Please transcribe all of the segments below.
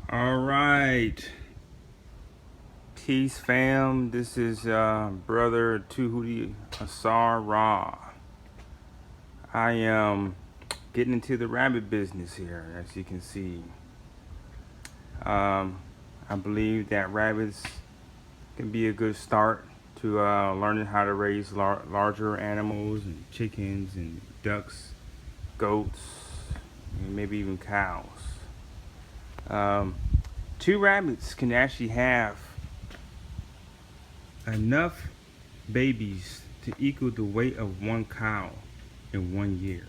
All right, peace fam. This is brother Tuhuti Asar Ra. I am getting into the rabbit business here, as you can see. I believe that rabbits can be a good start to learning how to raise larger animals and chickens and ducks, goats, and maybe even cows. Um, Two rabbits can actually have enough babies to equal the weight of one cow in 1 year.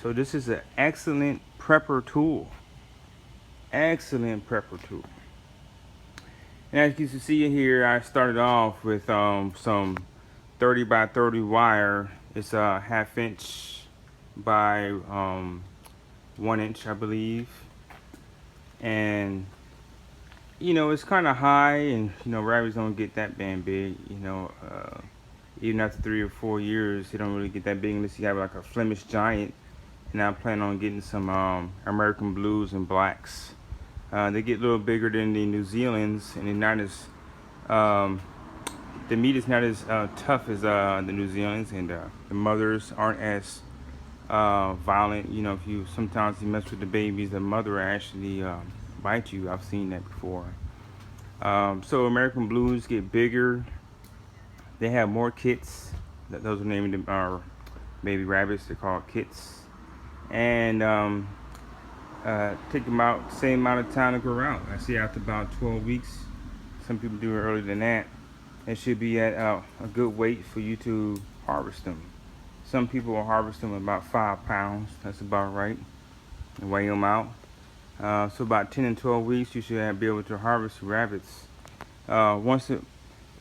So this is an excellent prepper tool. Excellent prepper tool. And as you can see here, I started off with some 30 by 30 wire. It's a half inch by 1 inch, I believe. And it's kind of high, and rabbits don't get that damn big. Even after 3 or 4 years, they don't really get that big unless you have like a Flemish giant. And I plan on getting some American blues and blacks. They get a little bigger than the New Zealand's, and they're not as the meat is not as tough as the New Zealand's, and the mothers aren't as violent. If you sometimes you mess with the babies, the mother actually bite you. I've seen that before. So American blues get bigger. They have more kits. Those are named them are baby rabbits. They're called kits. And take them out same amount of time to grow out. I see after about 12 weeks. Some people do it earlier than that. It should be at a good weight for you to harvest them. Some people will harvest them about 5 pounds. That's about right. And weigh them out. So about 10 and 12 weeks, you should be able to harvest rabbits. Once a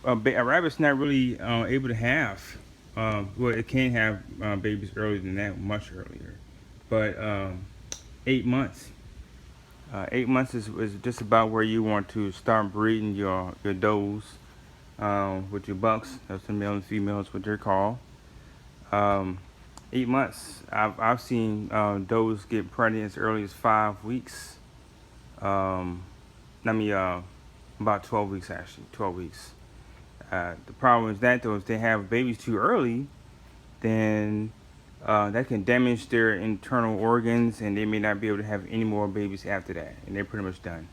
rabbit's not really able to have, well, it can have babies earlier than that, much earlier. But 8 months. 8 months is just about where you want to start breeding your does with your bucks. That's the male and females, what they're called. 8 months. I've seen does get pregnant as early as 5 weeks. About 12 weeks actually. 12 weeks. The problem is that though, if they have babies too early, then that can damage their internal organs, and they may not be able to have any more babies after that, and they're pretty much done.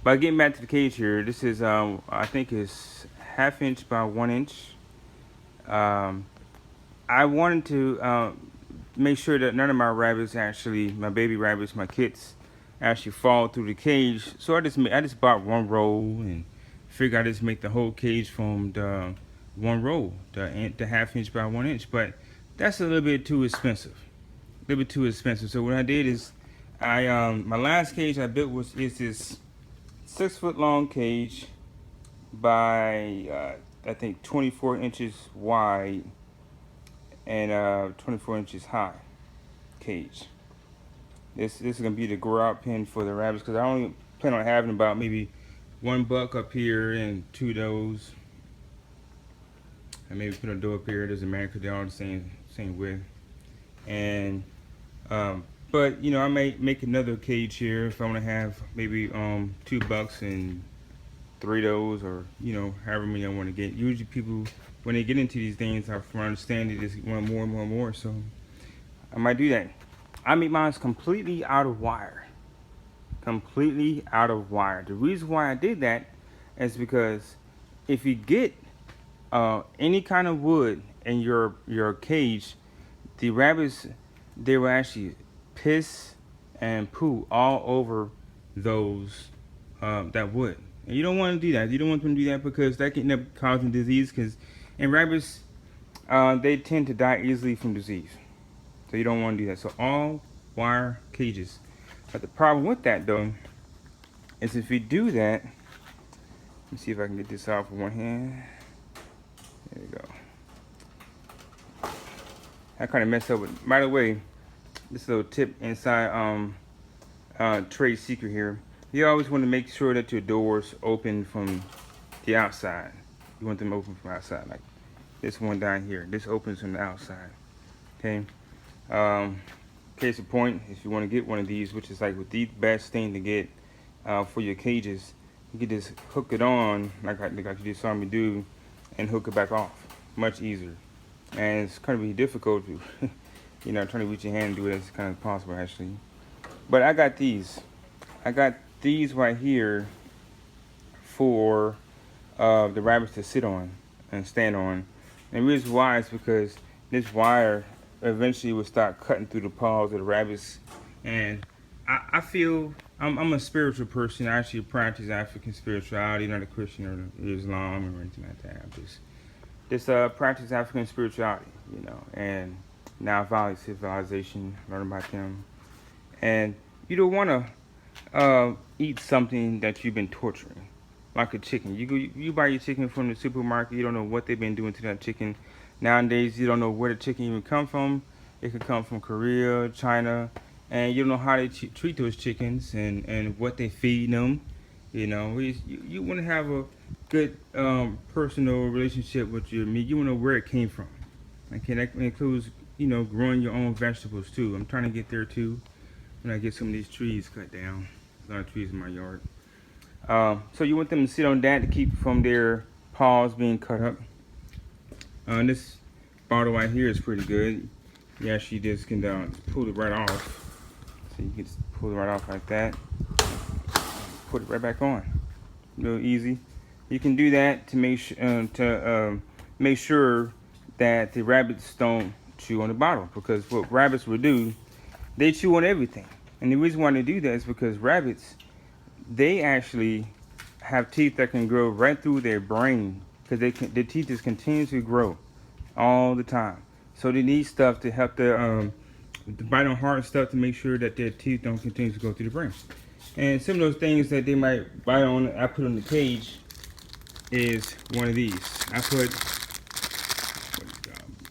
But getting back to the cage here, this is I think it's half inch by 1 inch. I wanted to make sure that none of my rabbits actually, my baby rabbits, my kits, actually fall through the cage. So I just bought one roll and figured I just make the whole cage from the one roll, the half inch by 1 inch. But that's a little bit too expensive. A little bit too expensive. So what I did is my last cage I built is this 6 foot long cage by I think 24 inches wide and 24 inches high cage. This is gonna be the grow out pen for the rabbits, because I only plan on having about maybe one buck up here and two does, and maybe put a doe up here. It doesn't matter because they're all the same width. And but I may make another cage here if I want to have maybe 2 bucks and 3 does, or however many I want to get. Usually people, when they get into these things, I understand they just want more and more and more. So I might do that. I make mine completely out of wire. Completely out of wire. The reason why I did that is because if you get any kind of wood in your cage, the rabbits, they will actually piss and poo all over those that wood. And you don't want to do that. You don't want them to do that because that can end up causing disease. And rabbits, they tend to die easily from disease. So you don't want to do that. So all wire cages. But the problem with that though is if you do that, let me see if I can get this out with one hand. There you go. I kind of messed up with. By the way, this little tip inside trade secret here. You always want to make sure that your doors open from the outside. You want them open from outside, like this one down here. This opens from the outside. Okay. case in point, if you want to get one of these, which is like the best thing to get for your cages, you can just hook it on like you just saw me do, and hook it back off. Much easier, and it's kind of be difficult to, trying to reach your hand and do it. It's kind of impossible actually. But I got these. I got these right here for the rabbits to sit on and stand on. And the reason why is because this wire eventually will start cutting through the paws of the rabbits. And I feel I'm a spiritual person. I actually practice African spirituality, not a Christian or Islam or anything like that. I just practice African spirituality, and Nile Valley civilization, learn about them. And you don't want to eat something that you've been torturing, like a chicken. You buy your chicken from the supermarket. You don't know what they've been doing to that chicken. Nowadays, you don't know where the chicken even come from. It could come from Korea, China, and you don't know how they treat those chickens and what they feed them. You want to have a good personal relationship with your meat. You want to know where it came from. Okay, that includes growing your own vegetables too. I'm trying to get there too. When I get some of these trees cut down, a lot of trees in my yard. So you want them to sit on that to keep from their paws being cut up. This bottle right here is pretty good. You actually just can pull it right off. So you can just pull it right off like that. Put it right back on. Real easy. You can do that to make sure that the rabbits don't chew on the bottle, because what rabbits will do, they chew on everything. And the reason why they do that is because rabbits, they actually have teeth that can grow right through their brain, because their teeth just continue to grow all the time. So they need stuff to help the bite on hard stuff to make sure that their teeth don't continue to go through the brain. And some of those things that they might bite on, I put on the cage, is one of these. I put a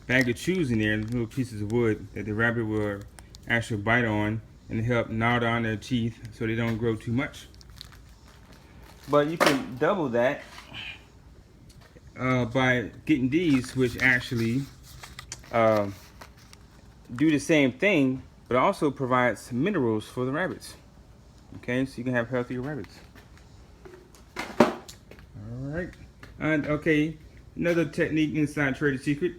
bag of chews in there, little pieces of wood that the rabbit will actually bite on and help gnaw down their teeth so they don't grow too much. But you can double that by getting these, which actually do the same thing, but also provides minerals for the rabbits. Okay, so you can have healthier rabbits. Alright. And okay, another technique inside Trade Secret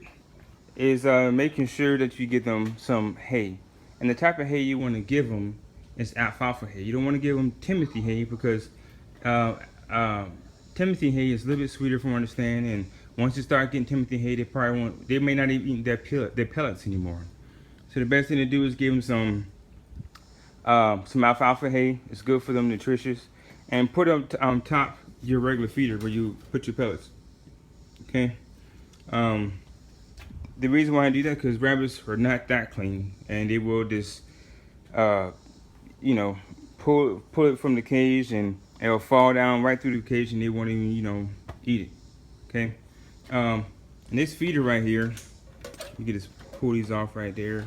is making sure that you give them some hay. And the type of hay you want to give them is alfalfa hay. You don't want to give them Timothy hay, because Timothy hay is a little bit sweeter from what I understand. And once you start getting Timothy hay, they may not even eat their pellets anymore. So the best thing to do is give them some alfalfa hay. It's good for them, nutritious. And put them on top your regular feeder where you put your pellets. Okay. The reason why I do that, because rabbits are not that clean, and they will just, pull it from the cage, and it'll fall down right through the cage, and they won't even, eat it. Okay. And this feeder right here, you can just pull these off right there.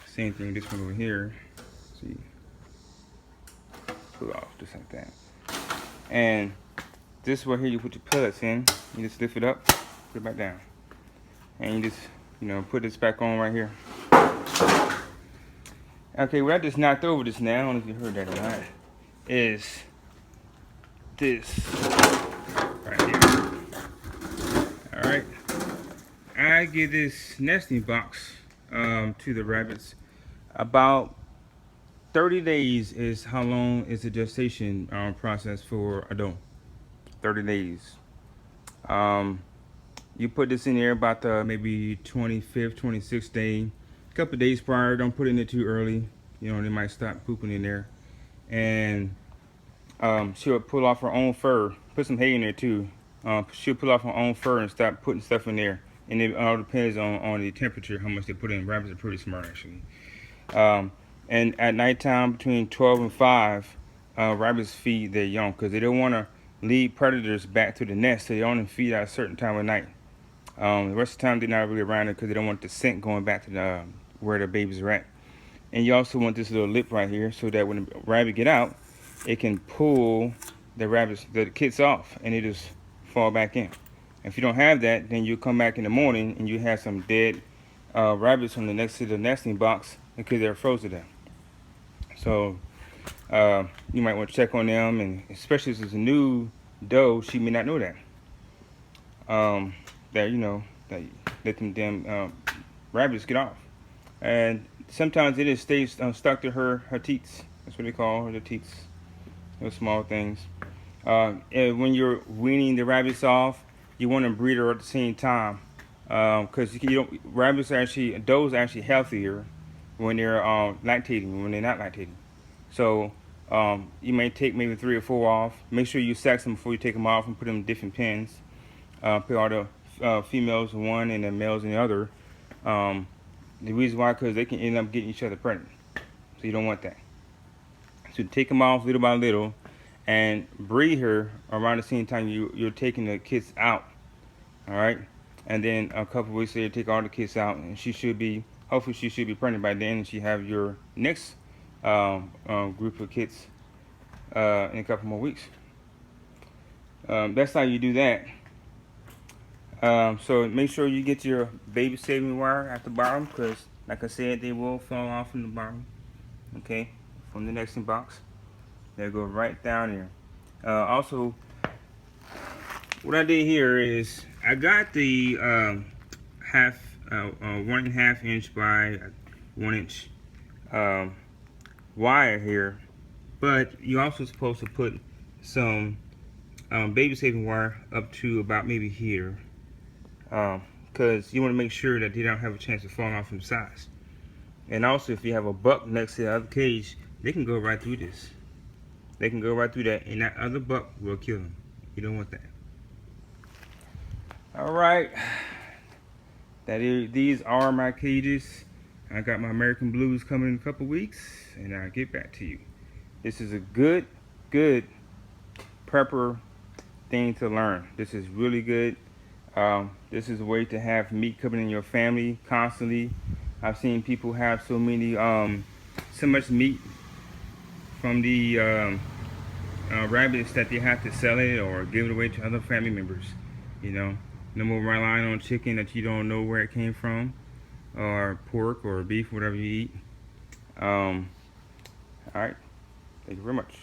Same thing, this one over here. See, pull it off just like that. And this right here, you put your pellets in. You just lift it up, put it back down. And you just, put this back on right here. Okay, what I just knocked over just now, I don't know if you heard that or not, is this right here. Alright. I give this nesting box to the rabbits. About 30 days is how long is the gestation process for a doe. 30 days. You put this in there about the maybe 25th, 26th day. A couple of days prior. Don't put it in there too early. They might stop pooping in there. And she'll pull off her own fur. Put some hay in there too. She'll pull off her own fur and start putting stuff in there. And it all depends on the temperature, how much they put in. Rabbits are pretty smart actually. And at nighttime between 12 and 5, rabbits feed their young, because they don't want to lead predators back to the nest. So they only feed at a certain time of night. The rest of the time they're not really around it, because they don't want the scent going back to where the babies are at. And you also want this little lip right here, so that when the rabbit get out, it can pull the kits off, and it just fall back in. If you don't have that, then you come back in the morning and you have some dead rabbits on the next to the nesting box. because they're frozen there. So you might want to check on them, and especially if it's a new doe, she may not know that. That that let them damn rabbits get off, and sometimes it just stays stuck to her teats. That's what they call her, the teats. Those small things. And when you're weaning the rabbits off, you want to breed her at the same time, because you don't. Rabbits are actually, does are actually healthier when they're lactating, when they're not lactating. So you may take maybe 3 or 4 off. Make sure you sex them before you take them off and put them in different pens. Put all the females in one and the males in the other. The reason why, because they can end up getting each other pregnant. So you don't want that. So take them off little by little and breed her around the same time you're taking the kids out. All right, and then a couple of weeks later, take all the kids out, and hopefully she should be pregnant by then, and she have your next group of kids in a couple more weeks. That's how you do that. So make sure you get your baby saving wire at the bottom, because like I said, they will fall off from the bottom. Okay, from the nesting box. They'll go right down there. Also, what I did here is I got the 1.5 inch by 1 inch wire here, but you're also supposed to put some baby saving wire up to about maybe here, because you want to make sure that they don't have a chance of falling off from the sides. And also, if you have a buck next to the other cage, they can go right through this. They can go right through that, and that other buck will kill them. You don't want that. All right, these are my cages. I got my American Blues coming in a couple weeks, and I'll get back to you. This is a good prepper thing to learn. This is really good. This is a way to have meat coming in your family constantly. I've seen people have so much meat from the rabbits that they have to sell it or give it away to other family members. No more relying on chicken that you don't know where it came from, or pork or beef, whatever you eat. All right, thank you very much.